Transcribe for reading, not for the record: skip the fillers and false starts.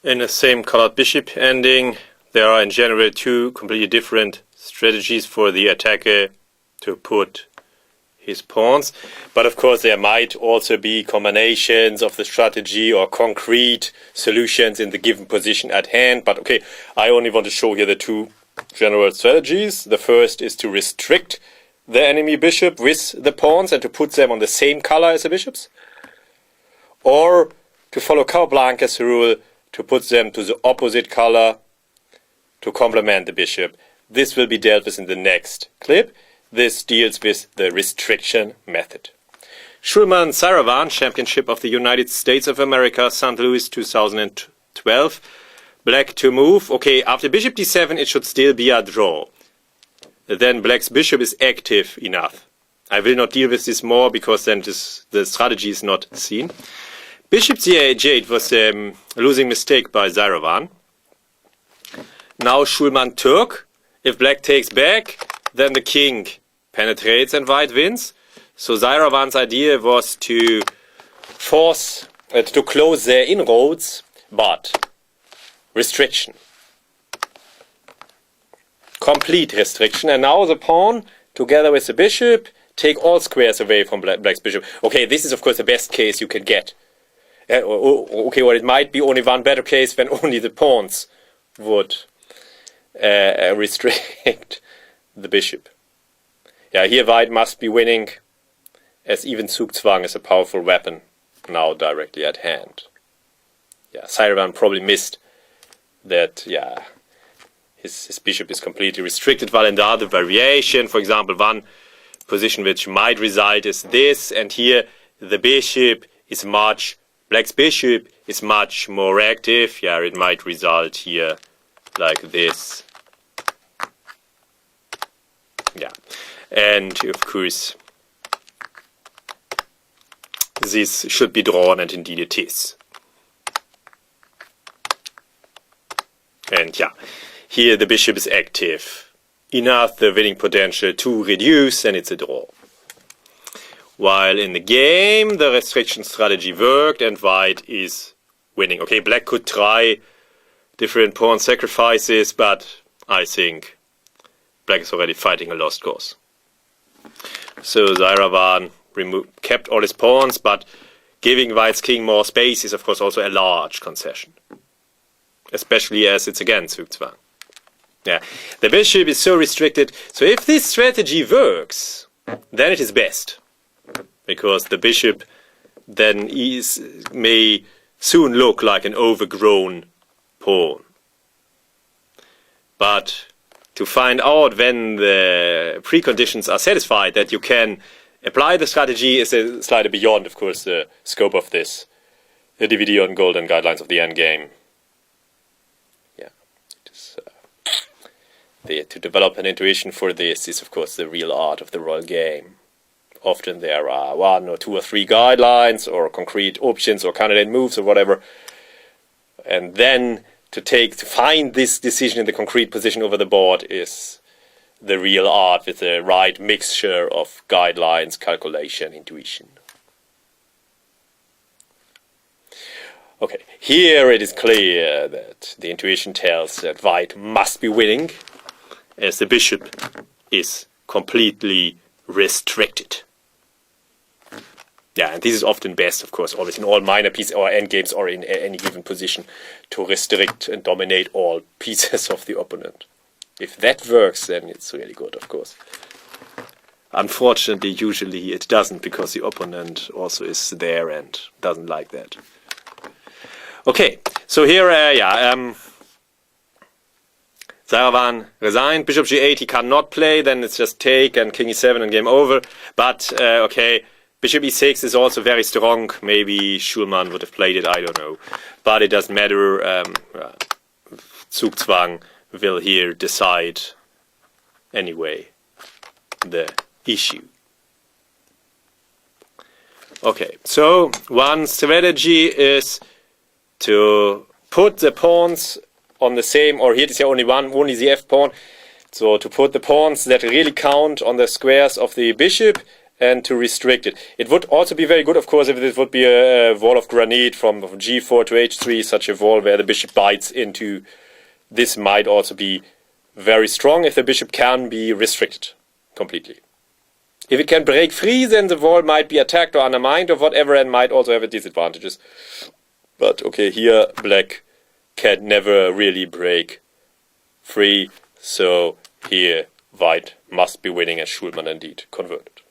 In the same colored bishop ending, there are in general two completely different strategies for the attacker to put his pawns. But of course there might also be combinations of the strategy or concrete solutions in the given position at hand. But okay, I only want to show here the two general strategies. The first is to restrict the enemy bishop with the pawns and to put them on the same color as the bishops. Or to follow Capablanca's rule, to put them to the opposite color to complement the bishop. This will be dealt with in the next clip. This deals with the restriction method. Schulman-Saravan, Championship of the United States of America, St. Louis 2012. Black to move. Okay, after bishop d7 it should still be a draw. Then black's bishop is active enough. I will not deal with this more because then the strategy is not seen. Bishop c8 was a losing mistake by Saravan. Now Schulman took. If black takes back, then the king penetrates and white wins. So Saravan's idea was to force, to close their inroads, but restriction. Complete restriction. And now the pawn, together with the bishop, take all squares away from black's bishop. Okay, this is of course the best case you can get. Okay, well it might be only one better case when only the pawns would restrict the bishop. Yeah, here white must be winning, as even Zugzwang is a powerful weapon now directly at hand. Yeah, Saravan probably missed that, yeah, his bishop is completely restricted, while in the other variation, for example, one position which might result is this, and here the bishop is black's bishop is much more active. Yeah, it might result here like this. Yeah, and of course this should be drawn, and indeed it is. And yeah, here the bishop is active enough, the winning potential to reduce, and it's a draw. While in the game the restriction strategy worked and white is winning. Okay, black could try different pawn sacrifices, but I think black is already fighting a lost cause. So Saravan kept all his pawns, but giving white's king more space is of course also a large concession, especially as it's against Zugzwang. Yeah, the bishop is so restricted. So if this strategy works, then it is best, because the bishop then may soon look like an overgrown pawn. But to find out when the preconditions are satisfied that you can apply the strategy is slightly beyond, of course, the scope of this DVD on Golden Guidelines of the Endgame. Yeah, to develop an intuition for this is, of course, the real art of the royal game. Often there are 1 or 2 or 3 guidelines or concrete options or candidate moves or whatever, and then to find this decision in the concrete position over the board is the real art, with the right mixture of guidelines, calculation, intuition. Okay, here it is clear that the intuition tells that white must be winning, as the bishop is completely restricted. Yeah, and this is often best, of course, always in all minor pieces or endgames or in any given position, to restrict and dominate all pieces of the opponent. If that works, then it's really good, of course. Unfortunately, usually it doesn't, because the opponent also is there and doesn't like that. Okay, so here, Saravan resigned, bishop g8 he cannot play, then it's just take and king e7 and game over. But, okay, bishop e6 is also very strong. Maybe Schulman would have played it, I don't know. But it doesn't matter. Zugzwang will here decide anyway the issue. Okay, so one strategy is to put the pawns on the same, or here is only only the f pawn. So to put the pawns that really count on the squares of the bishop, and to restrict it. It would also be very good, of course, if this would be a wall of granite from g4 to h3, such a wall where the bishop bites into. This might also be very strong if the bishop can be restricted completely. If it can break free, then the wall might be attacked or undermined or whatever, and might also have disadvantages. But okay, here black can never really break free, so here white must be winning, as Schulman indeed converted.